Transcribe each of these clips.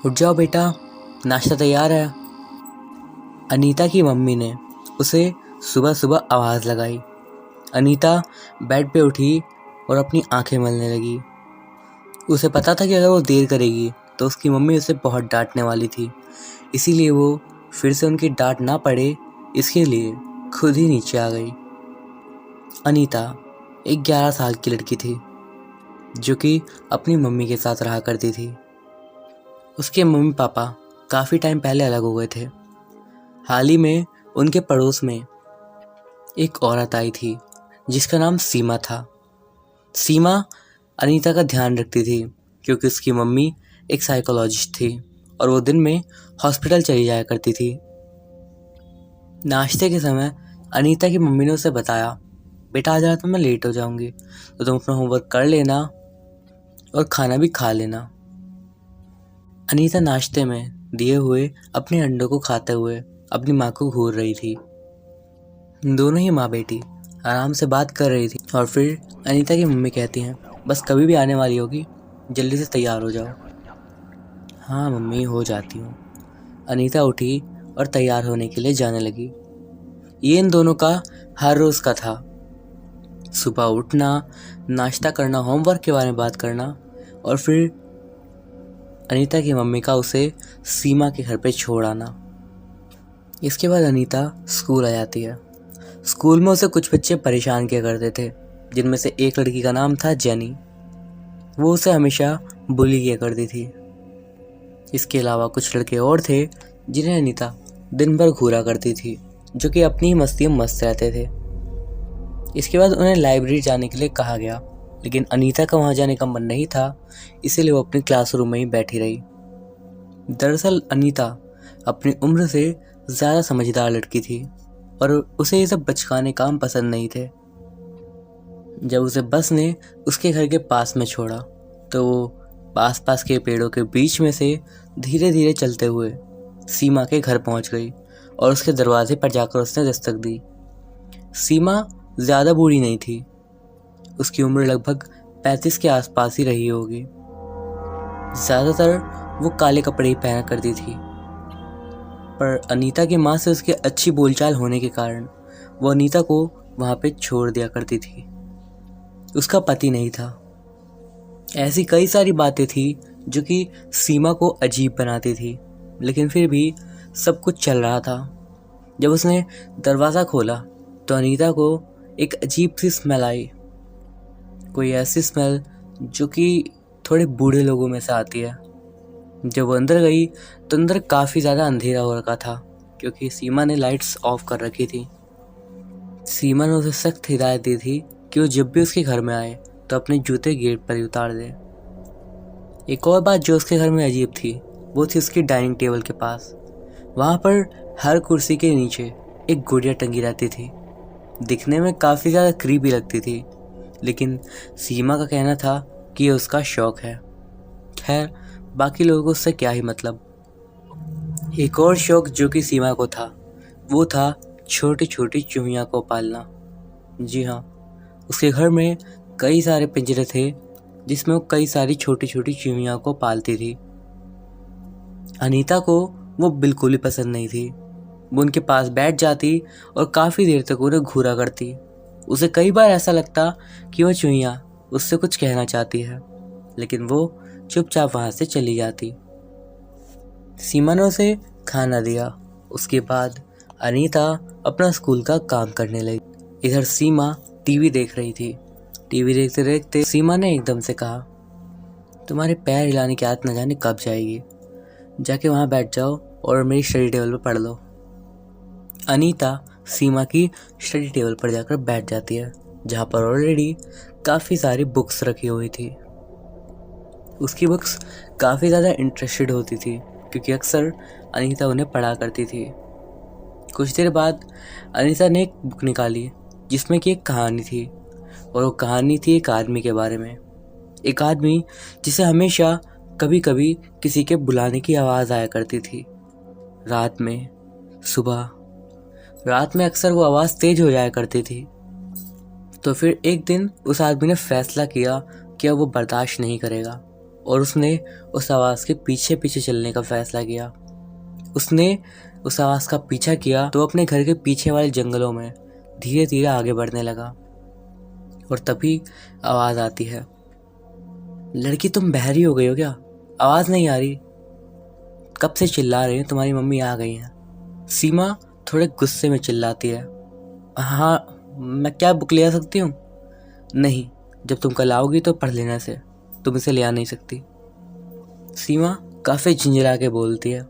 उठ जाओ बेटा, नाश्ता तैयार है। अनीता की मम्मी ने उसे सुबह सुबह आवाज़ लगाई। अनीता बेड पे उठी और अपनी आंखें मलने लगी। उसे पता था कि अगर वो देर करेगी तो उसकी मम्मी उसे बहुत डांटने वाली थी, इसीलिए वो फिर से उनकी डांट ना पड़े इसके लिए खुद ही नीचे आ गई। अनीता एक 11 साल की लड़की थी जो कि अपनी मम्मी के साथ रहा करती थी। उसके मम्मी पापा काफ़ी टाइम पहले अलग हो गए थे। हाल ही में उनके पड़ोस में एक औरत आई थी जिसका नाम सीमा था। सीमा अनीता का ध्यान रखती थी क्योंकि उसकी मम्मी एक साइकोलॉजिस्ट थी और वो दिन में हॉस्पिटल चली जाया करती थी। नाश्ते के समय अनीता की मम्मी ने उसे बताया, बेटा आज रात में मैं लेट हो जाऊंगी तो तुम अपना होमवर्क कर लेना और खाना भी खा लेना। अनीता नाश्ते में दिए हुए अपने अंडों को खाते हुए अपनी माँ को घूर रही थी। दोनों ही माँ बेटी आराम से बात कर रही थी और फिर अनीता की मम्मी कहती हैं, बस कभी भी आने वाली होगी, जल्दी से तैयार हो जाओ। हाँ मम्मी, हो जाती हूँ। अनीता उठी और तैयार होने के लिए जाने लगी। ये इन दोनों का हर रोज़ का था। सुबह उठना, नाश्ता करना, होमवर्क के बारे में बात करना और फिर अनीता की मम्मी का उसे सीमा के घर पे छोड़ आना। इसके बाद अनीता स्कूल आ जाती है। स्कूल में उसे कुछ बच्चे परेशान किया करते थे, जिनमें से एक लड़की का नाम था जेनी। वो उसे हमेशा बुली किया करती थी। इसके अलावा कुछ लड़के और थे जिन्हें अनीता दिन भर घूरा करती थी, जो कि अपनी ही मस्ती में मस्त रहते थे। इसके बाद उन्हें लाइब्रेरी जाने के लिए कहा गया, लेकिन अनीता का वहाँ जाने का मन नहीं था, इसीलिए वो अपनी क्लासरूम में ही बैठी रही। दरअसल अनीता अपनी उम्र से ज़्यादा समझदार लड़की थी और उसे ये सब बचकाने काम पसंद नहीं थे। जब उसे बस ने उसके घर के पास में छोड़ा तो वो पास के पेड़ों के बीच में से धीरे धीरे चलते हुए सीमा के घर पहुंच गई और उसके दरवाजे पर जाकर उसने दस्तक दी। सीमा ज़्यादा बूढ़ी नहीं थी, उसकी उम्र लगभग 35 के आसपास ही रही होगी। ज़्यादातर वो काले कपड़े ही पहना करती थी, पर अनीता की माँ से उसकी अच्छी बोलचाल होने के कारण वो अनीता को वहाँ पे छोड़ दिया करती थी। उसका पति नहीं था। ऐसी कई सारी बातें थी जो कि सीमा को अजीब बनाती थी, लेकिन फिर भी सब कुछ चल रहा था। जब उसने दरवाज़ा खोला तो अनीता को एक अजीब सी स्मेल आई। कोई ऐसी स्मेल जो कि थोड़े बूढ़े लोगों में से आती है। जब वो अंदर गई तो अंदर काफ़ी ज़्यादा अंधेरा हो रखा था क्योंकि सीमा ने लाइट्स ऑफ कर रखी थी। सीमा ने उसे सख्त हिदायत दी थी कि वो जब भी उसके घर में आए तो अपने जूते गेट पर ही उतार दे। एक और बात जो उसके घर में अजीब थी वो थी उसकी डाइनिंग टेबल के पास। वहाँ पर हर कुर्सी के नीचे एक गुड़िया टंगी रहती थी। दिखने में काफ़ी ज़्यादा क्रीपी लगती थी, लेकिन सीमा का कहना था कि ये उसका शौक है। खैर, बाकी लोगों को उससे क्या ही मतलब। एक और शौक जो कि सीमा को था वो था छोटी छोटी चूहियाँ को पालना। जी हाँ, उसके घर में कई सारे पिंजरे थे जिसमें वो कई सारी छोटी छोटी चूहियाँ को पालती थी। अनीता को वो बिल्कुल ही पसंद नहीं थी। वो उनके पास बैठ जाती और काफ़ी देर तक उन्हें घूरा करती। उसे कई बार ऐसा लगता कि वह चूहियाँ उससे कुछ कहना चाहती है, लेकिन वो चुपचाप वहाँ से चली जाती। सीमा ने उसे खाना दिया। उसके बाद अनीता अपना स्कूल का काम करने लगी। इधर सीमा टीवी देख रही थी। टीवी देखते देखते सीमा ने एकदम से कहा, तुम्हारे पैर हिलाने की आदत न जाने कब जाएगी, जाके वहाँ बैठ जाओ और मेरी स्टडी टेबल पर पढ़ लो। अनीता सीमा की स्टडी टेबल पर जाकर बैठ जाती है, जहाँ पर ऑलरेडी काफ़ी सारी बुक्स रखी हुई थी। उसकी बुक्स काफ़ी ज़्यादा इंटरेस्टेड होती थी क्योंकि अक्सर अनीता उन्हें पढ़ा करती थी। कुछ देर बाद अनीता ने एक बुक निकाली जिसमें कि एक कहानी थी, और वो कहानी थी एक आदमी के बारे में। एक आदमी जिसे हमेशा कभी कभी किसी के बुलाने की आवाज़ आया करती थी। रात में, सुबह, रात में अक्सर वो आवाज़ तेज हो जाया करती थी। तो फिर एक दिन उस आदमी ने फैसला किया कि अब वो बर्दाश्त नहीं करेगा और उसने उस आवाज़ के पीछे पीछे चलने का फैसला किया। उसने उस आवाज़ का पीछा किया तो अपने घर के पीछे वाले जंगलों में धीरे धीरे आगे बढ़ने लगा। और तभी आवाज़ आती है, लड़की तुम बहरी हो गई हो क्या? आवाज़ नहीं आ रही? कब से चिल्ला रही हो, तुम्हारी मम्मी आ गई है। सीमा थोड़े गुस्से में चिल्लाती है, हाँ मैं क्या बुक ले आ सकती हूँ? नहीं, जब तुम कल आओगी तो पढ़ लेना से, तुम इसे ले आ नहीं सकती। सीमा काफ़ी झिंझला के बोलती है।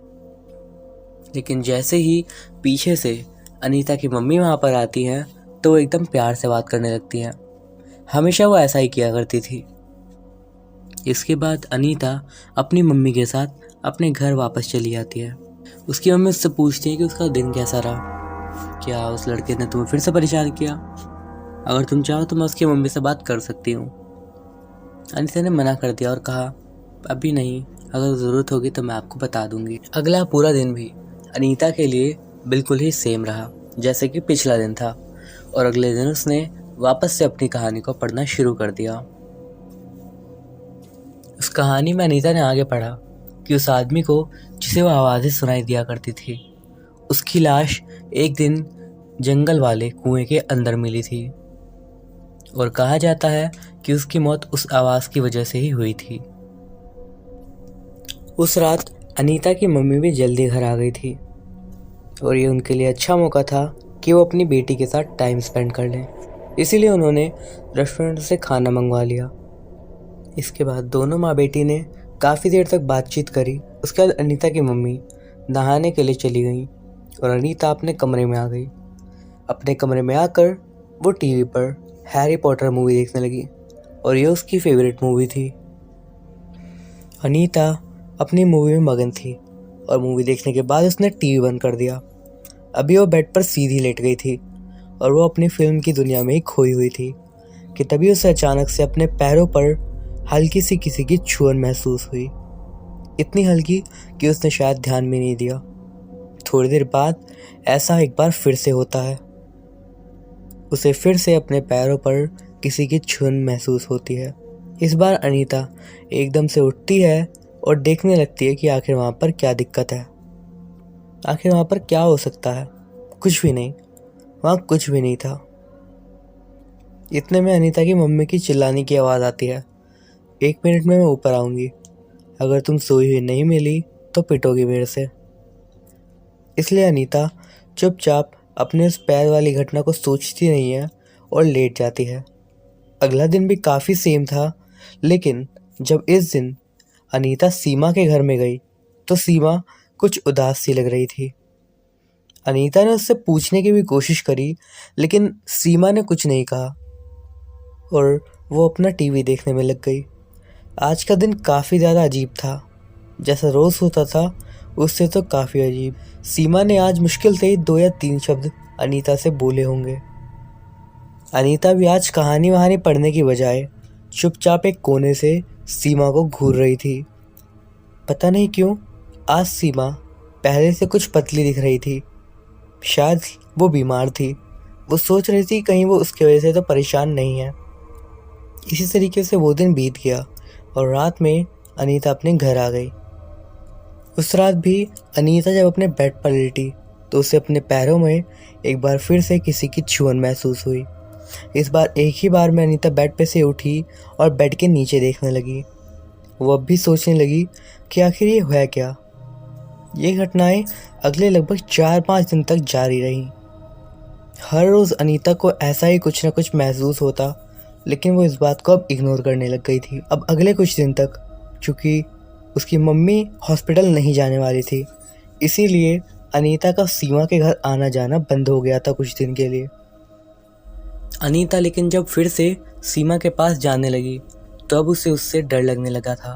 लेकिन जैसे ही पीछे से अनीता की मम्मी वहाँ पर आती हैं तो वो एकदम प्यार से बात करने लगती हैं। हमेशा वो ऐसा ही किया करती थी। इसके बाद अनीता अपनी मम्मी के साथ अपने घर वापस चली जाती है। उसकी मम्मी उससे पूछती है कि उसका दिन कैसा रहा, क्या उस लड़के ने तुम्हें फिर से परेशान किया? अगर तुम चाहो तो मैं उसकी मम्मी से बात कर सकती हूँ। अनीता ने मना कर दिया और कहा, अभी नहीं, अगर ज़रूरत होगी तो मैं आपको बता दूंगी। अगला पूरा दिन भी अनीता के लिए बिल्कुल ही सेम रहा जैसे कि पिछला दिन था, और अगले दिन उसने वापस से अपनी कहानी को पढ़ना शुरू कर दिया। उस कहानी में अनीता ने आगे पढ़ा कि उस आदमी को जिसे वो आवाज़ें सुनाई दिया करती थी, उसकी लाश एक दिन जंगल वाले कुएं के अंदर मिली थी और कहा जाता है कि उसकी मौत उस आवाज़ की वजह से ही हुई थी। उस रात अनीता की मम्मी भी जल्दी घर आ गई थी और ये उनके लिए अच्छा मौका था कि वो अपनी बेटी के साथ टाइम स्पेंड कर लें। इसीलिए उन्होंने रेस्टोरेंट से खाना मंगवा लिया। इसके बाद दोनों माँ बेटी ने काफ़ी देर तक बातचीत करी। उसके बाद अनीता की मम्मी नहाने के लिए चली गई और अनीता अपने कमरे में आ गई। अपने कमरे में आकर वो टीवी पर हैरी पॉटर मूवी देखने लगी और ये उसकी फेवरेट मूवी थी। अनीता अपनी मूवी में मगन थी और मूवी देखने के बाद उसने टीवी बंद कर दिया। अभी वो बेड पर सीधी लेट गई थी और वो अपनी फिल्म की दुनिया में ही खोई हुई थी कि तभी उसे अचानक से अपने पैरों पर हल्की सी किसी की छुअन महसूस हुई। इतनी हल्की कि उसने शायद ध्यान भी नहीं दिया। थोड़ी देर बाद ऐसा एक बार फिर से होता है। उसे फिर से अपने पैरों पर किसी की छुअन महसूस होती है। इस बार अनीता एकदम से उठती है और देखने लगती है कि आखिर वहाँ पर क्या दिक्कत है। आखिर वहाँ पर क्या हो सकता है? कुछ भी नहीं, वहाँ कुछ भी नहीं था। इतने में अनीता की मम्मी की चिल्लाने की आवाज़ आती है, 1 मिनट में मैं ऊपर आऊँगी, अगर तुम सोई हुई नहीं मिली तो पिटोगी मेरे से। इसलिए अनीता चुपचाप अपने उस पैर वाली घटना को सोचती नहीं है और लेट जाती है। अगला दिन भी काफ़ी सेम था, लेकिन जब इस दिन अनीता सीमा के घर में गई तो सीमा कुछ उदास सी लग रही थी। अनीता ने उससे पूछने की भी कोशिश करी, लेकिन सीमा ने कुछ नहीं कहा और वो अपना टीवी देखने में लग गई। आज का दिन काफ़ी ज़्यादा अजीब था, जैसा रोज़ होता था उससे तो काफ़ी अजीब। सीमा ने आज मुश्किल से 2 या 3 शब्द अनीता से बोले होंगे। अनीता भी आज कहानी वहानी पढ़ने की बजाय चुपचाप एक कोने से सीमा को घूर रही थी। पता नहीं क्यों आज सीमा पहले से कुछ पतली दिख रही थी। शायद वो बीमार थी। वो सोच रही थी कहीं वो उसकी वजह से तो परेशान नहीं है। इसी तरीके से वो दिन बीत गया और रात में अनीता अपने घर आ गई। उस रात भी अनीता जब अपने बेड पर लेटी तो उसे अपने पैरों में एक बार फिर से किसी की छुअन महसूस हुई। इस बार एक ही बार में अनीता बेड पे से उठी और बेड के नीचे देखने लगी। वो अब भी सोचने लगी कि आखिर ये हुआ क्या। ये घटनाएं अगले लगभग 4-5 दिन तक जारी रहीं। हर रोज़ अनीता को ऐसा ही कुछ ना कुछ महसूस होता, लेकिन वो इस बात को अब इग्नोर करने लग गई थी। अब अगले कुछ दिन तक, चूँकि उसकी मम्मी हॉस्पिटल नहीं जाने वाली थी, इसीलिए अनीता का सीमा के घर आना जाना बंद हो गया था कुछ दिन के लिए। अनीता लेकिन जब फिर से सीमा के पास जाने लगी तो अब उसे उससे डर लगने लगा था,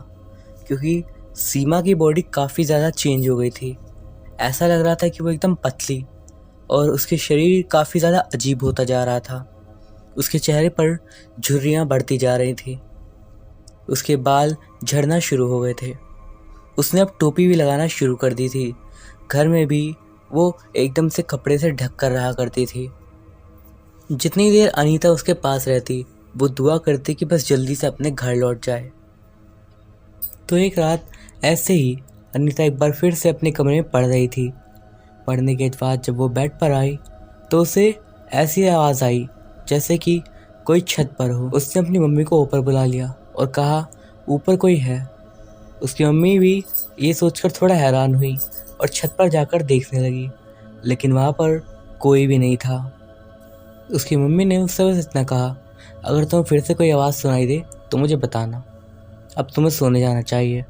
क्योंकि सीमा की बॉडी काफ़ी ज़्यादा चेंज हो गई थी। ऐसा लग रहा था कि वो एकदम पतली और उसके शरीर काफ़ी ज़्यादा अजीब होता जा रहा था। उसके चेहरे पर झुर्रियाँ बढ़ती जा रही थी। उसके बाल झड़ना शुरू हो गए थे। उसने अब टोपी भी लगाना शुरू कर दी थी। घर में भी वो एकदम से कपड़े से ढक कर रहा करती थी। जितनी देर अनीता उसके पास रहती वो दुआ करती कि बस जल्दी से अपने घर लौट जाए। तो एक रात ऐसे ही अनीता एक बार फिर से अपने कमरे में पढ़ रही थी। पढ़ने के बाद जब वो बेड पर आई तो उसे ऐसी आवाज़ आई जैसे कि कोई छत पर हो। उसने अपनी मम्मी को ऊपर बुला लिया और कहा ऊपर कोई है। उसकी मम्मी भी ये सोचकर थोड़ा हैरान हुई और छत पर जाकर देखने लगी, लेकिन वहाँ पर कोई भी नहीं था। उसकी मम्मी ने उससे बस इतना कहा, अगर तुम्हें फिर से कोई आवाज़ सुनाई दे तो मुझे बताना, अब तुम्हें सोने जाना चाहिए।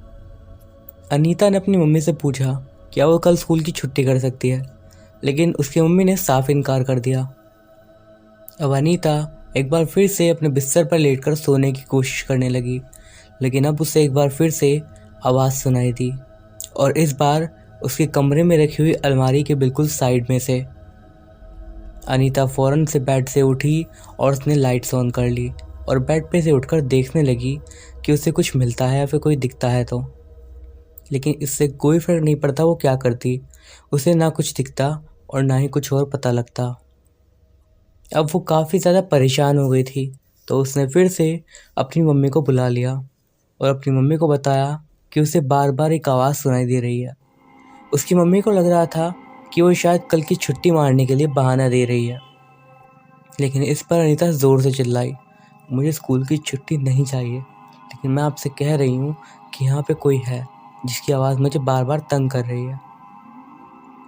अनीता ने अपनी मम्मी से पूछा क्या वो कल स्कूल की छुट्टी कर सकती है, लेकिन उसकी मम्मी ने साफ इनकार कर दिया। अब अनीता एक बार फिर से अपने बिस्तर पर लेटकर सोने की कोशिश करने लगी, लेकिन अब उसे एक बार फिर से आवाज़ सुनाई दी और इस बार उसके कमरे में रखी हुई अलमारी के बिल्कुल साइड में से। अनीता फ़ौरन से बेड से उठी और उसने लाइट्स ऑन कर ली और बेड पे से उठकर देखने लगी कि उसे कुछ मिलता है या फिर कोई दिखता है तो। लेकिन इससे कोई फ़र्क नहीं पड़ता वो क्या करती, उसे ना कुछ दिखता और ना ही कुछ और पता लगता। अब वो काफ़ी ज़्यादा परेशान हो गई थी, तो उसने फिर से अपनी मम्मी को बुला लिया और अपनी मम्मी को बताया कि उसे बार बार एक आवाज़ सुनाई दे रही है। उसकी मम्मी को लग रहा था कि वो शायद कल की छुट्टी मारने के लिए बहाना दे रही है, लेकिन इस पर अनीता ज़ोर से चिल्लाई, मुझे स्कूल की छुट्टी नहीं चाहिए, लेकिन मैं आपसे कह रही हूँ कि यहाँ पे कोई है जिसकी आवाज़ मुझे बार बार तंग कर रही है।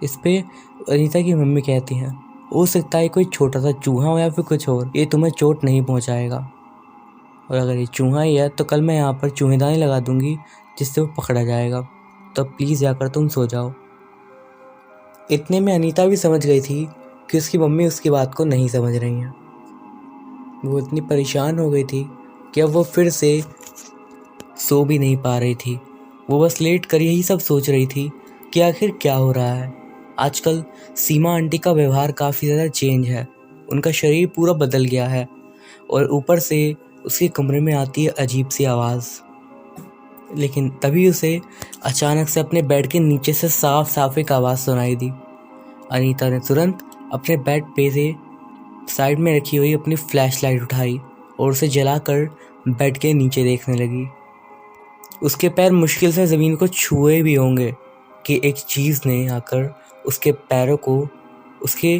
इस पे अनीता की मम्मी कहती हैं, हो सकता है कोई छोटा सा चूहा हो या फिर कुछ और, ये तुम्हें चोट नहीं पहुँचाएगा, और अगर ये चूहा ही है तो कल मैं यहाँ पर चूहेदानी लगा दूँगी जिससे वो पकड़ा जाएगा, तो प्लीज़ जाकर तुम सो जाओ। इतने में अनीता भी समझ गई थी कि उसकी मम्मी उसकी बात को नहीं समझ रही हैं। वो इतनी परेशान हो गई थी कि अब वो फिर से सो भी नहीं पा रही थी। वो बस लेट कर यही सब सोच रही थी कि आखिर क्या हो रहा है। आजकल सीमा आंटी का व्यवहार काफ़ी ज़्यादा चेंज है, उनका शरीर पूरा बदल गया है और ऊपर से उसके कमरे में आती है अजीब सी आवाज़। लेकिन तभी उसे अचानक से अपने बेड के नीचे से साफ साफ एक आवाज़ सुनाई दी। अनीता ने तुरंत अपने बेड पे से साइड में रखी हुई अपनी फ्लैशलाइट उठाई और उसे जलाकर बेड के नीचे देखने लगी। उसके पैर मुश्किल से ज़मीन को छुए भी होंगे कि एक चीज़ ने आकर उसके पैरों को उसके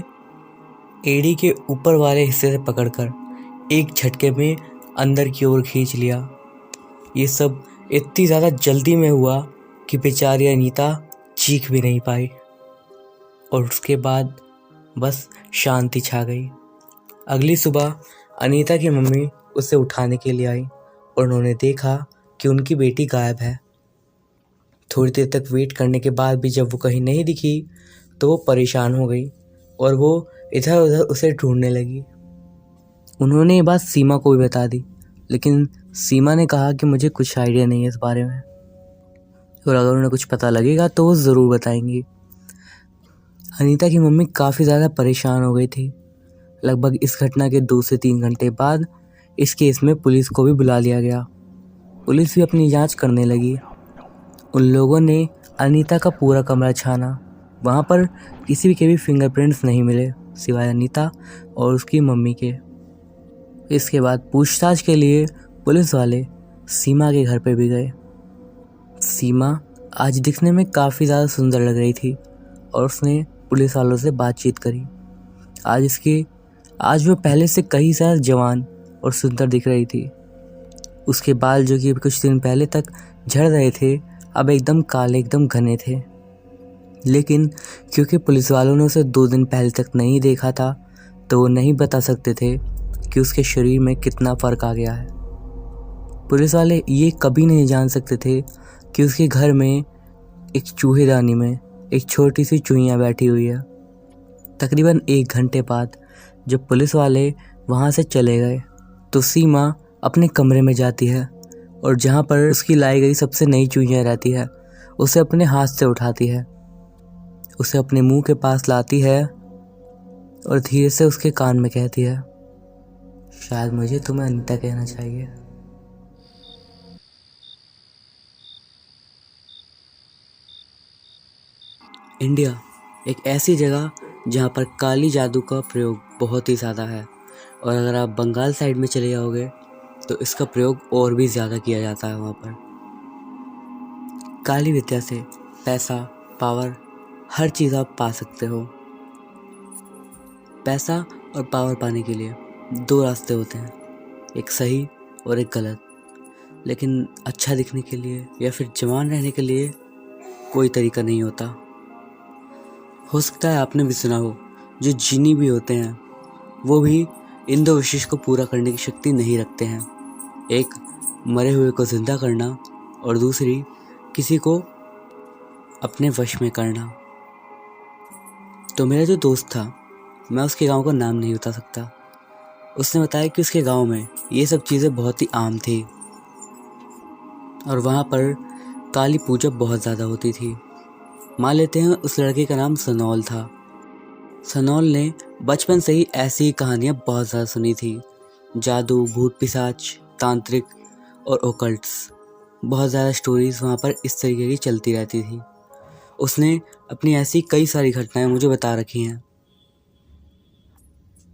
एड़ी के ऊपर वाले हिस्से से पकड़कर एक झटके में अंदर की ओर खींच लिया। ये सब इतनी ज़्यादा जल्दी में हुआ कि बेचारी अनीता चीख भी नहीं पाई और उसके बाद बस शांति छा गई। अगली सुबह अनीता की मम्मी उसे उठाने के लिए आई और उन्होंने देखा कि उनकी बेटी गायब है। थोड़ी देर तक वेट करने के बाद भी जब वो कहीं नहीं दिखी तो वो परेशान हो गई और वो इधर उधर उसे ढूंढने लगी। उन्होंने ये बात सीमा को भी बता दी, लेकिन सीमा ने कहा कि मुझे कुछ आइडिया नहीं है इस बारे में और अगर उन्हें कुछ पता लगेगा तो वो ज़रूर बताएंगी। अनीता की मम्मी काफ़ी ज़्यादा परेशान हो गई थी। लगभग इस घटना के 2 से 3 घंटे बाद इस केस में पुलिस को भी बुला लिया गया। पुलिस भी अपनी जांच करने लगी। उन लोगों ने अनीता का पूरा कमरा छाना, वहाँ पर किसी के भी फिंगरप्रिंट्स नहीं मिले सिवाय अनीता और उसकी मम्मी के। इसके बाद पूछताछ के लिए पुलिस वाले सीमा के घर पे भी गए। सीमा आज दिखने में काफ़ी ज़्यादा सुंदर लग रही थी और उसने पुलिस वालों से बातचीत करी। आज वो पहले से कई ज़्यादा जवान और सुंदर दिख रही थी। उसके बाल जो कि कुछ दिन पहले तक झड़ रहे थे अब एकदम काले, एकदम घने थे। लेकिन क्योंकि पुलिस वालों ने उसे 2 दिन पहले तक नहीं देखा था तो वो नहीं बता सकते थे कि उसके शरीर में कितना फ़र्क आ गया है। पुलिस वाले ये कभी नहीं जान सकते थे कि उसके घर में एक चूहेदानी में एक छोटी सी चूहिया बैठी हुई है। तकरीबन 1 घंटे बाद जब पुलिस वाले वहाँ से चले गए तो सीमा अपने कमरे में जाती है और जहाँ पर उसकी लाई गई सबसे नई चूहिया रहती है उसे अपने हाथ से उठाती है, उसे अपने मुंह के पास लाती है और धीरे से उसके कान में कहती है, शायद मुझे तुम्हें अनीता कहना चाहिए। इंडिया एक ऐसी जगह जहाँ पर काली जादू का प्रयोग बहुत ही ज़्यादा है और अगर आप बंगाल साइड में चले जाओगे तो इसका प्रयोग और भी ज़्यादा किया जाता है वहाँ पर। काली विद्या से पैसा, पावर, हर चीज़ आप पा सकते हो। पैसा और पावर पाने के लिए दो रास्ते होते हैं, एक सही और एक गलत। लेकिन अच्छा दिखने के लिए या फिर जवान रहने के लिए कोई तरीका नहीं होता। हो सकता है आपने भी सुना हो, जो जीनी भी होते हैं वो भी इन दो विशेष को पूरा करने की शक्ति नहीं रखते हैं। एक मरे हुए को जिंदा करना और दूसरी किसी को अपने वश में करना। तो मेरा जो दोस्त था, मैं उसके गांव का नाम नहीं बता सकता, उसने बताया कि उसके गांव में ये सब चीज़ें बहुत ही आम थी और वहाँ पर काली पूजा बहुत ज़्यादा होती थी। मान लेते हैं उस लड़के का नाम सनौल था। सनौल ने बचपन से ही ऐसी ही कहानियाँ बहुत ज़्यादा सुनी थी। जादू, भूत पिशाच, तांत्रिक और ओकल्ट्स, बहुत ज़्यादा स्टोरीज़ वहाँ पर इस तरीके की चलती रहती थी। उसने अपनी ऐसी कई सारी घटनाएं मुझे बता रखी हैं,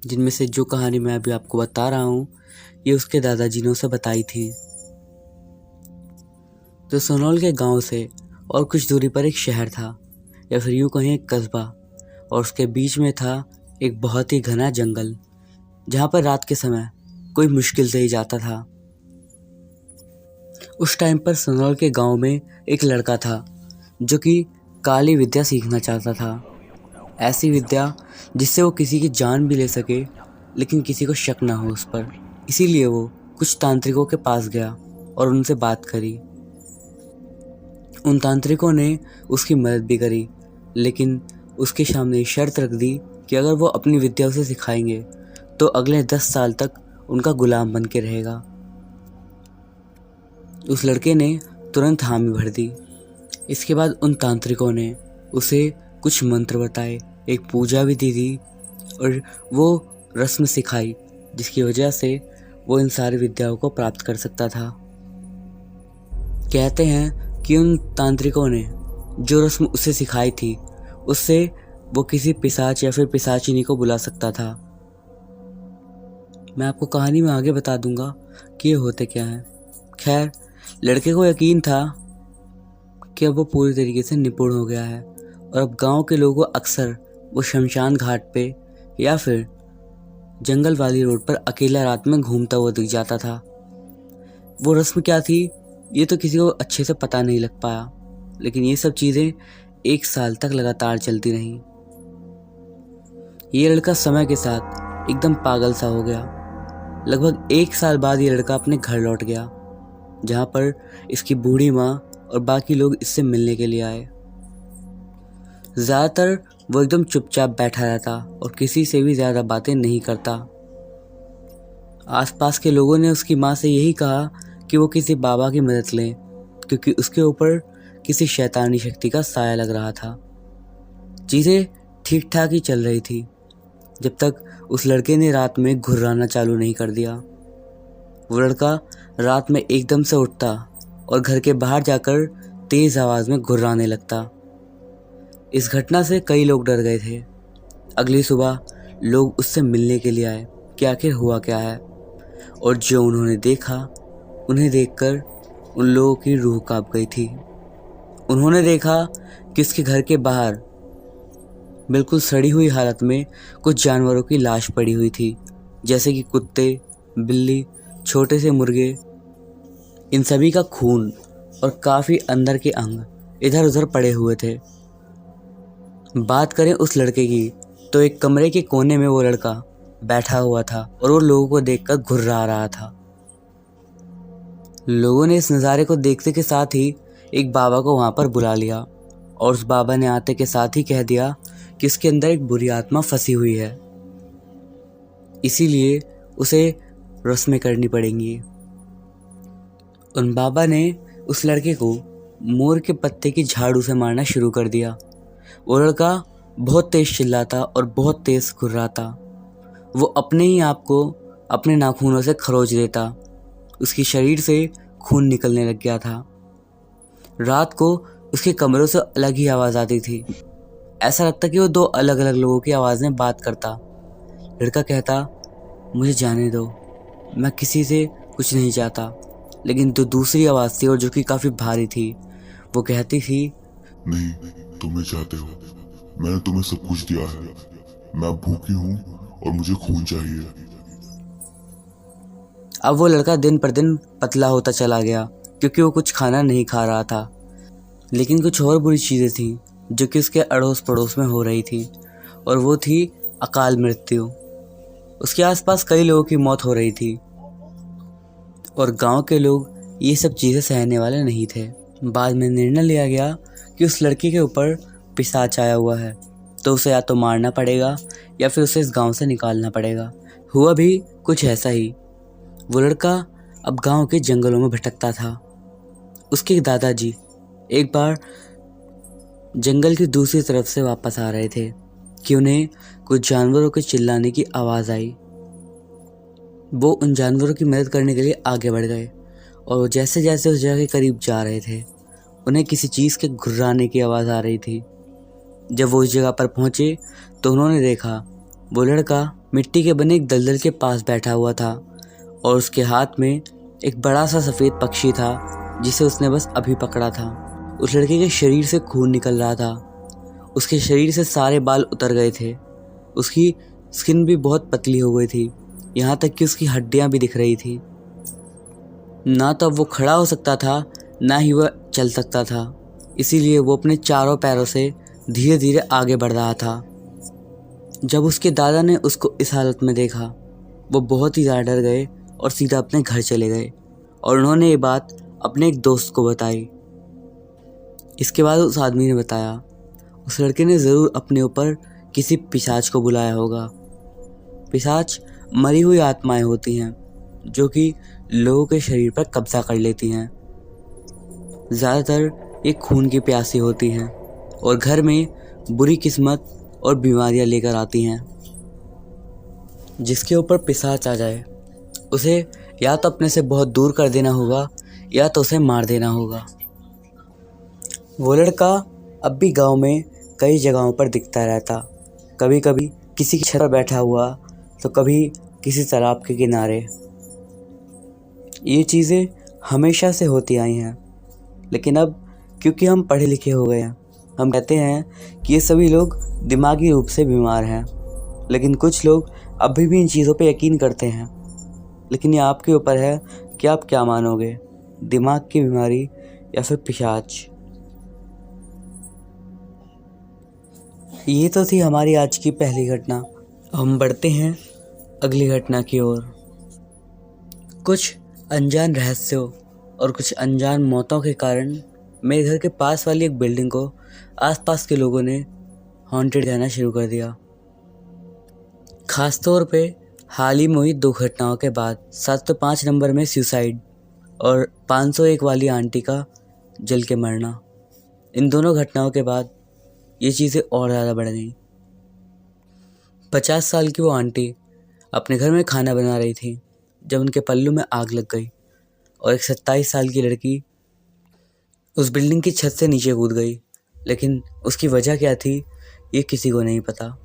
जिनमें से जो कहानी मैं अभी आपको बता रहा हूँ ये उसके दादाजी ने उसे बताई थी। तो सनौल के गांव से और कुछ दूरी पर एक शहर था, या फिर यूँ कहें एक कस्बा, और उसके बीच में था एक बहुत ही घना जंगल, जहाँ पर रात के समय कोई मुश्किल से ही जाता था। उस टाइम पर सनौल के गांव में एक लड़का था जो कि काली विद्या सीखना चाहता था। ऐसी विद्या जिससे वो किसी की जान भी ले सके लेकिन किसी को शक ना हो उस पर। इसीलिए वो कुछ तांत्रिकों के पास गया और उनसे बात करी। उन तांत्रिकों ने उसकी मदद भी करी, लेकिन उसके सामने शर्त रख दी कि अगर वो अपनी विद्या उसे सिखाएंगे तो अगले 10 साल तक उनका गुलाम बन के रहेगा। उस लड़के ने तुरंत हामी भर दी। इसके बाद उन तांत्रिकों ने उसे कुछ मंत्र बताए, एक पूजा भी दी थी और वो रस्म सिखाई जिसकी वजह से वो इन सारी विद्याओं को प्राप्त कर सकता था। कहते हैं कि उन तांत्रिकों ने जो रस्म उसे सिखाई थी उससे वो किसी पिशाच या फिर पिशाचिनी को बुला सकता था। मैं आपको कहानी में आगे बता दूंगा कि ये होते क्या है। खैर, लड़के को यकीन था कि अब वो पूरी तरीके से निपुण हो गया है और अब गांव के लोगों को अक्सर वो शमशान घाट पे या फिर जंगल वाली रोड पर अकेला रात में घूमता हुआ दिख जाता था। वो रस्म क्या थी ये तो किसी को अच्छे से पता नहीं लग पाया, लेकिन ये सब चीज़ें 1 साल तक लगातार चलती रहीं। ये लड़का समय के साथ एकदम पागल सा हो गया। लगभग 1 साल बाद ये लड़का अपने घर लौट गया, जहाँ पर इसकी बूढ़ी माँ और बाकी लोग इससे मिलने के लिए आए। ज़्यादातर वो एकदम चुपचाप बैठा रहता और किसी से भी ज़्यादा बातें नहीं करता। आसपास के लोगों ने उसकी माँ से यही कहा कि वो किसी बाबा की मदद लें, क्योंकि उसके ऊपर किसी शैतानी शक्ति का साया लग रहा था। चीज़ें ठीक ठाक ही चल रही थी जब तक उस लड़के ने रात में घुर्राना चालू नहीं कर दिया। वो लड़का रात में एकदम से उठता और घर के बाहर जाकर तेज आवाज़ में घुर्राने लगता। इस घटना से कई लोग डर गए थे। अगली सुबह लोग उससे मिलने के लिए आए कि आखिर हुआ क्या है, और जो उन्होंने देखा उन्हें देखकर उन लोगों की रूह कांप गई थी। उन्होंने देखा कि उसके घर के बाहर बिल्कुल सड़ी हुई हालत में कुछ जानवरों की लाश पड़ी हुई थी, जैसे कि कुत्ते, बिल्ली, छोटे से मुर्गे। इन सभी का खून और काफ़ी अंदर के अंग इधर उधर पड़े हुए थे। बात करें उस लड़के की तो एक कमरे के कोने में वो लड़का बैठा हुआ था और वो लोगों को देखकर घुर्रा रहा था। लोगों ने इस नज़ारे को देखते के साथ ही एक बाबा को वहाँ पर बुला लिया और उस बाबा ने आते के साथ ही कह दिया कि इसके अंदर एक बुरी आत्मा फंसी हुई है, इसीलिए उसे रस्में करनी पड़ेंगी। उन बाबा ने उस लड़के को मोर के पत्ते की झाड़ू से मारना शुरू कर दिया। वो लड़का बहुत तेज चिल्लाता और बहुत तेज घुर्राता। वो अपने ही आप को अपने नाखूनों से खरोच देता। उसकी शरीर से खून निकलने लग गया था। रात को उसके कमरों से अलग ही आवाज़ आती थी। ऐसा लगता कि वो 2 अलग अलग लोगों की आवाज़ में बात करता। लड़का कहता, मुझे जाने दो, मैं किसी से कुछ नहीं चाहता। लेकिन जो दूसरी आवाज़ थी और जो कि काफ़ी भारी थी, वो कहती थी, नहीं, तुम्हें चाहते हो, मैंने तुम्हें सब कुछ दिया है, मैं भूखी हूँ और मुझे खून चाहिए। अब वो लड़का दिन पर दिन पतला होता चला गया क्योंकि वो कुछ खाना नहीं खा रहा था। लेकिन कुछ और बुरी चीज़ें थीं जो कि उसके अड़ोस पड़ोस में हो रही थी, और वो थी अकाल मृत्यु। उसके आसपास कई लोगों की मौत हो रही थी और गांव के लोग ये सब चीज़ें सहने वाले नहीं थे। बाद में निर्णय लिया गया कि उस लड़की के ऊपर पिशाच आया हुआ है, तो उसे या तो मारना पड़ेगा या फिर उसे इस गांव से निकालना पड़ेगा। हुआ भी कुछ ऐसा ही। वो लड़का अब गांव के जंगलों में भटकता था। उसके दादाजी एक बार जंगल की दूसरी तरफ से वापस आ रहे थे कि उन्हें कुछ जानवरों के चिल्लाने की आवाज़ आई। वो उन जानवरों की मदद करने के लिए आगे बढ़ गए और जैसे जैसे उस जगह के करीब जा रहे थे, उन्हें किसी चीज़ के घुर्राने की आवाज़ आ रही थी। जब वो उस जगह पर पहुंचे तो उन्होंने देखा वो लड़का मिट्टी के बने एक दलदल के पास बैठा हुआ था और उसके हाथ में एक बड़ा सा सफ़ेद पक्षी था जिसे उसने बस अभी पकड़ा था। उस लड़के के शरीर से खून निकल रहा था। उसके शरीर से सारे बाल उतर गए थे। उसकी स्किन भी बहुत पतली हो गई थी, यहाँ तक कि उसकी हड्डियाँ भी दिख रही थी। ना तो अब वो खड़ा हो सकता था, ना ही वह चल सकता था। इसीलिए वो अपने चारों पैरों से धीरे धीरे आगे बढ़ रहा था। जब उसके दादा ने उसको इस हालत में देखा, वो बहुत ही ज़्यादा डर गए और सीधा अपने घर चले गए और उन्होंने ये बात अपने एक दोस्त को बताई। इसके बाद उस आदमी ने बताया उस लड़के ने ज़रूर अपने ऊपर किसी पिशाच को बुलाया होगा। पिशाच मरी हुई आत्माएं होती हैं जो कि लोगों के शरीर पर कब्जा कर लेती हैं। ज़्यादातर ये खून की प्यासी होती हैं और घर में बुरी किस्मत और बीमारियां लेकर आती हैं। जिसके ऊपर पिशाच आ जाए उसे या तो अपने से बहुत दूर कर देना होगा या तो उसे मार देना होगा। वो लड़का अब भी गांव में कई जगहों पर दिखता रहता, कभी कभी किसी की छत पर बैठा हुआ तो कभी किसी तालाब के किनारे। ये चीज़ें हमेशा से होती आई हैं, लेकिन अब क्योंकि हम पढ़े लिखे हो गए हैं, हम कहते हैं कि ये सभी लोग दिमागी रूप से बीमार हैं। लेकिन कुछ लोग अभी भी इन चीज़ों पे यकीन करते हैं। लेकिन ये आपके ऊपर है कि आप क्या मानोगे, दिमाग की बीमारी या फिर पिशाच। ये तो थी हमारी आज की पहली घटना। हम बढ़ते हैं अगली घटना की ओर। कुछ अनजान रहस्यों और कुछ अनजान मौतों के कारण मेरे घर के पास वाली एक बिल्डिंग को आसपास के लोगों ने हॉन्टेड कहना शुरू कर दिया। खासतौर पे हाल ही में हुई 2 घटनाओं के बाद 705 नंबर में सुसाइड और 501 वाली आंटी का जल के मरना। इन दोनों घटनाओं के बाद ये चीज़ें और ज़्यादा बढ़ गईं। 50 साल की वो आंटी अपने घर में खाना बना रही थी जब उनके पल्लू में आग लग गई और एक 27 साल की लड़की उस बिल्डिंग की छत से नीचे कूद गई। लेकिन उसकी वजह क्या थी ये किसी को नहीं पता।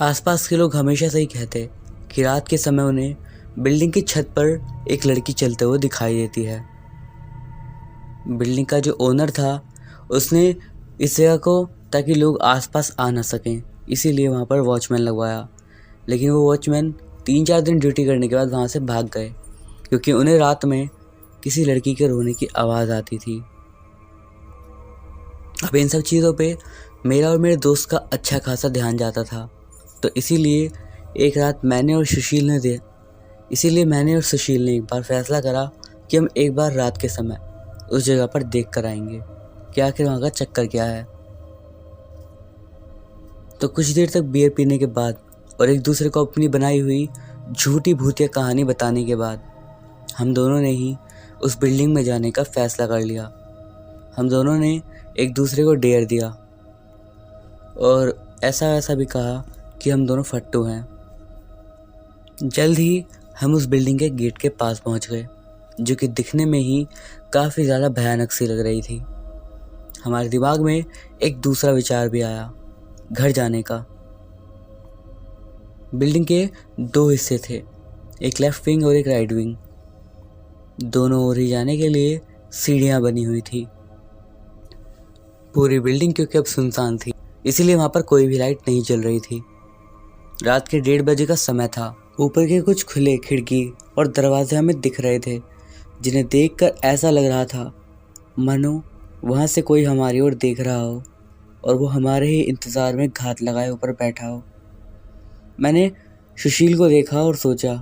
आसपास के लोग हमेशा से ही कहते कि रात के समय उन्हें बिल्डिंग की छत पर एक लड़की चलते हुए दिखाई देती है। बिल्डिंग का जो ओनर था उसने इस जगह को ताकि लोग आसपास आ ना सकें इसीलिए वहाँ पर वॉचमैन लगवाया। लेकिन वो वॉचमैन 3-4 दिन ड्यूटी करने के बाद वहाँ से भाग गए क्योंकि उन्हें रात में किसी लड़की के रोने की आवाज़ आती थी। अब इन सब चीज़ों पे मेरा और मेरे दोस्त का अच्छा खासा ध्यान जाता था, तो इसीलिए मैंने और सुशील ने एक बार फैसला करा कि हम एक बार रात के समय उस जगह पर देख कर आएंगे कि आखिर वहाँ का चक्कर क्या है। तो कुछ देर तक बियर पीने के बाद और एक दूसरे को अपनी बनाई हुई झूठी भूतिया कहानी बताने के बाद हम दोनों ने ही उस बिल्डिंग में जाने का फैसला कर लिया। हम दोनों ने एक दूसरे को डेयर दिया और ऐसा भी कहा कि हम दोनों फट्टू हैं। जल्द ही हम उस बिल्डिंग के गेट के पास पहुंच गए जो कि दिखने में ही काफ़ी ज़्यादा भयानक सी लग रही थी। हमारे दिमाग में एक दूसरा विचार भी आया, घर जाने का। बिल्डिंग के 2 हिस्से थे, एक लेफ्ट विंग और एक राइट विंग। दोनों ओर ही जाने के लिए सीढ़ियाँ बनी हुई थी। पूरी बिल्डिंग क्योंकि अब सुनसान थी, इसीलिए वहाँ पर कोई भी लाइट नहीं जल रही थी। रात के 1:30 बजे का समय था। ऊपर के कुछ खुले खिड़की और दरवाजे हमें दिख रहे थे, जिन्हें देखकर ऐसा लग रहा था मानो वहाँ से कोई हमारी ओर देख रहा हो और वो हमारे ही इंतज़ार में घात लगाए ऊपर बैठा हो। मैंने सुशील को देखा और सोचा,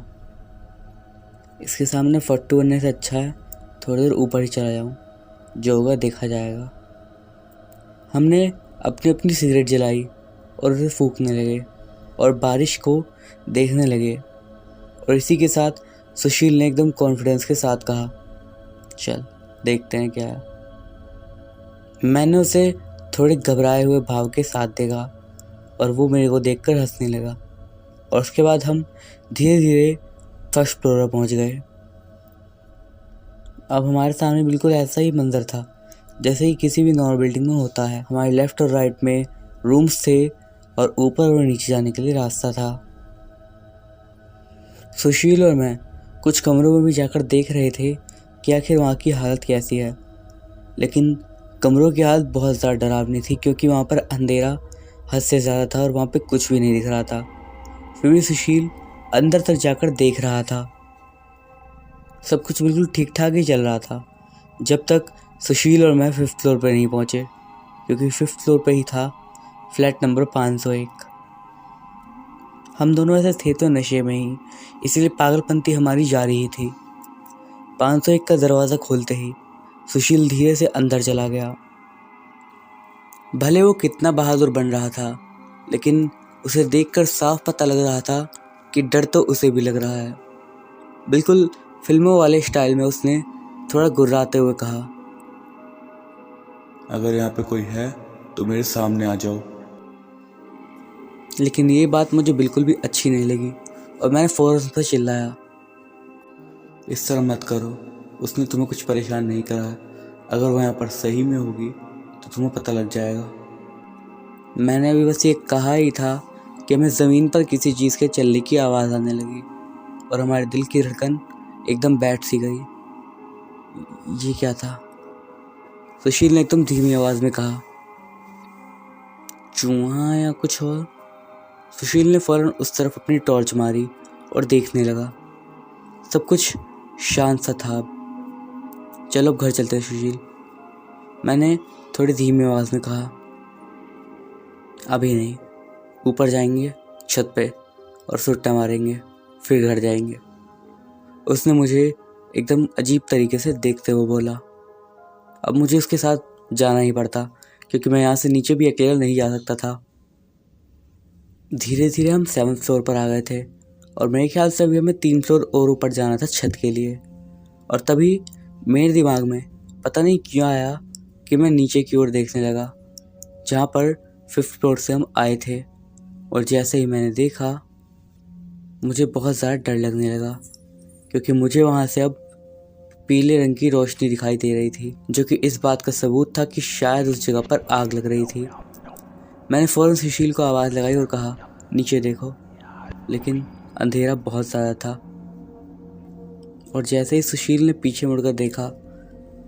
इसके सामने फट्टू बनने से अच्छा है थोड़ी देर ऊपर ही चला जाऊँ, जो होगा देखा जाएगा। हमने अपनी अपनी सिगरेट जलाई और उसे फूंकने लगे और बारिश को देखने लगे। और इसी के साथ सुशील ने एकदम कॉन्फिडेंस के साथ कहा, चल देखते हैं क्या है। मैंने उसे थोड़े घबराए हुए भाव के साथ देखा और वो मेरे को देखकर हंसने लगा। और उसके बाद हम धीरे धीरे फर्स्ट फ्लोर पर पहुंच गए। अब हमारे सामने बिल्कुल ऐसा ही मंजर था जैसे ही किसी भी नॉर्मल बिल्डिंग में होता है। हमारे लेफ्ट और राइट में रूम्स थे और ऊपर और नीचे जाने के लिए रास्ता था। सुशील और मैं कुछ कमरों में भी जाकर देख रहे थे कि आखिर वहाँ की हालत कैसी है, लेकिन कमरों की हालत बहुत ज़्यादा डरावनी थी क्योंकि वहाँ पर अंधेरा हद से ज़्यादा था और वहाँ पे कुछ भी नहीं दिख रहा था। फिर भी सुशील अंदर तक जाकर देख रहा था। सब कुछ बिल्कुल ठीक ठाक ही चल रहा था जब तक सुशील और मैं 5th फ्लोर पर नहीं पहुँचे, क्योंकि 5th फ्लोर पर ही था फ्लैट नंबर 501। हम दोनों ऐसे थे तो नशे में ही, इसलिए पागलपंती हमारी जारी ही थी। 501 का दरवाज़ा खोलते ही सुशील धीरे से अंदर चला गया। भले वो कितना बहादुर बन रहा था, लेकिन उसे देखकर साफ पता लग रहा था कि डर तो उसे भी लग रहा है। बिल्कुल फिल्मों वाले स्टाइल में उसने थोड़ा गुर्राते हुए कहा, अगर यहाँ पे कोई है तो मेरे सामने आ जाओ। लेकिन ये बात मुझे बिल्कुल भी अच्छी नहीं लगी और मैंने फ़ौरन उस पर चिल्लाया, इस तरह मत करो, उसने तुम्हें कुछ परेशान नहीं करा है। अगर वो यहाँ पर सही में होगी तो तुम्हें पता लग जाएगा। मैंने अभी बस ये कहा ही था कि हमें ज़मीन पर किसी चीज़ के चलने की आवाज़ आने लगी और हमारे दिल की धड़कन एकदम बैठ सी गई। ये क्या था? सुशील ने एकदम धीमी आवाज़ में कहा, चूहा या कुछ और? सुशील ने फ़ौरन उस तरफ अपनी टॉर्च मारी और देखने लगा। सब कुछ शांत सा था। चलो अब घर चलते हैं सुशील, मैंने थोड़ी धीमी आवाज़ में कहा। अभी नहीं, ऊपर जाएंगे छत पे और सुट्टा मारेंगे, फिर घर जाएंगे। उसने मुझे एकदम अजीब तरीके से देखते हुए बोला। अब मुझे उसके साथ जाना ही पड़ता क्योंकि मैं यहाँ से नीचे भी अकेला नहीं जा सकता था। धीरे धीरे हम 7th फ्लोर पर आ गए थे और मेरे ख्याल से अभी हमें 3 फ्लोर और ऊपर जाना था छत के लिए। और तभी मेरे दिमाग में पता नहीं क्यों आया कि मैं नीचे की ओर देखने लगा, जहाँ पर 5th फ्लोर से हम आए थे। और जैसे ही मैंने देखा, मुझे बहुत ज़्यादा डर लगने लगा क्योंकि मुझे वहाँ से अब पीले रंग की रोशनी दिखाई दे रही थी, जो कि इस बात का सबूत था कि शायद उस जगह पर आग लग रही थी। मैंने फ़ौरन सुशील को आवाज़ लगाई और कहा, नीचे देखो, लेकिन अंधेरा बहुत ज़्यादा था। और जैसे ही सुशील ने पीछे मुड़कर देखा,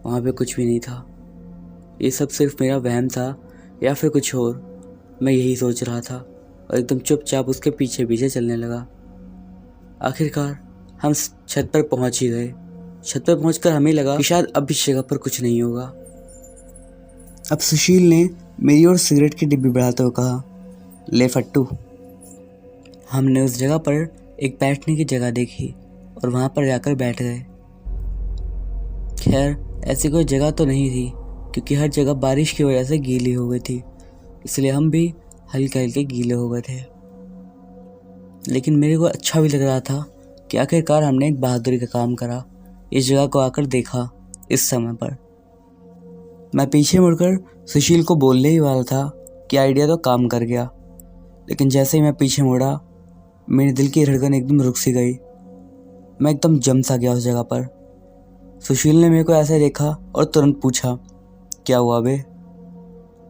वहाँ पे कुछ भी नहीं था। ये सब सिर्फ मेरा वहम था या फिर कुछ और, मैं यही सोच रहा था और एकदम चुपचाप उसके पीछे पीछे चलने लगा। आखिरकार हम छत पर पहुँच ही गए। छत पर पहुँचकर हमें लगा कि शायद अब इस जगह पर कुछ नहीं होगा। अब सुशील ने मेरी ओर सिगरेट की डिब्बी बढ़ाते हुए कहा, ले फट्टू। हमने उस जगह पर एक बैठने की जगह देखी और वहाँ पर जाकर बैठ गए। खैर ऐसी कोई जगह तो नहीं थी क्योंकि हर जगह बारिश की वजह से गीली हो गई थी, इसलिए हम भी हल्के हल्के गीले हो गए थे। लेकिन मेरे को अच्छा भी लग रहा था कि आखिरकार हमने एक बहादुरी का काम करा, इस जगह को आकर देखा इस समय पर। मैं पीछे मुड़कर सुशील को बोलने ही वाला था कि आइडिया तो काम कर गया, लेकिन जैसे ही मैं पीछे मुड़ा, मेरे दिल की धड़कन एकदम रुक सी गई। मैं एकदम जम सा गया उस जगह पर। सुशील ने मेरे को ऐसे देखा और तुरंत पूछा, क्या हुआ बे?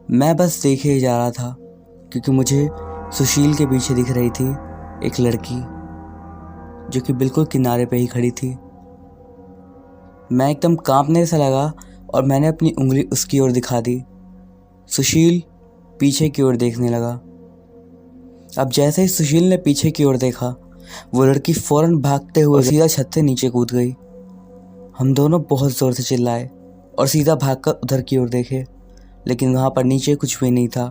मैं बस देखे ही जा रहा था क्योंकि मुझे सुशील के पीछे दिख रही थी एक लड़की जो कि बिल्कुल किनारे पे ही खड़ी थी। मैं एकदम कांपने सा लगा और मैंने अपनी उंगली उसकी ओर दिखा दी। सुशील पीछे की ओर देखने लगा। अब जैसे ही सुशील ने पीछे की ओर देखा, वो लड़की फौरन भागते हुए सीधा छत से नीचे कूद गई। हम दोनों बहुत ज़ोर से चिल्लाए और सीधा भागकर उधर की ओर देखे, लेकिन वहाँ पर नीचे कुछ भी नहीं था।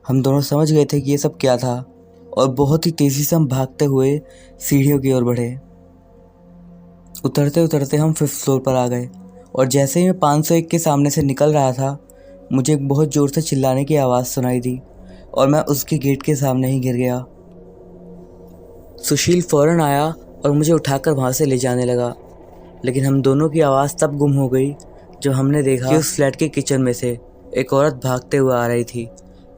हम दोनों समझ गए थे कि ये सब क्या था और बहुत ही तेज़ी से हम भागते हुए सीढ़ियों की ओर बढ़े। उतरते उतरते हम 5th फ्लोर पर आ गए और जैसे ही मैं 501 के सामने से निकल रहा था, मुझे एक बहुत ज़ोर से चिल्लाने की आवाज़ सुनाई दी और मैं उसके गेट के सामने ही गिर गया। सुशील फ़ौरन आया और मुझे उठाकर वहाँ से ले जाने लगा, लेकिन हम दोनों की आवाज़ तब गुम हो गई जब हमने देखा कि उस फ्लैट के किचन में से एक औरत भागते हुए आ रही थी,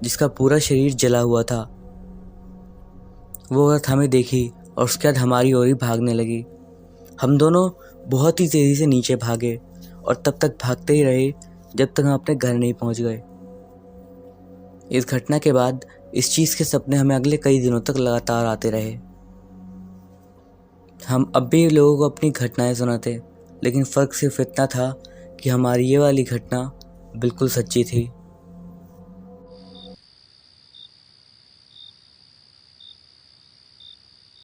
जिसका पूरा शरीर जला हुआ था। वो औरत हमें देखी और उसके बाद हमारी ओर ही भागने लगी। हम दोनों बहुत ही तेज़ी से नीचे भागे और तब तक भागते ही रहे जब तक हम अपने घर नहीं पहुंच गए। इस घटना के बाद इस चीज़ के सपने हमें अगले कई दिनों तक लगातार आते रहे। हम अब भी लोगों को अपनी घटनाएं सुनाते, लेकिन फ़र्क सिर्फ इतना था कि हमारी ये वाली घटना बिल्कुल सच्ची थी।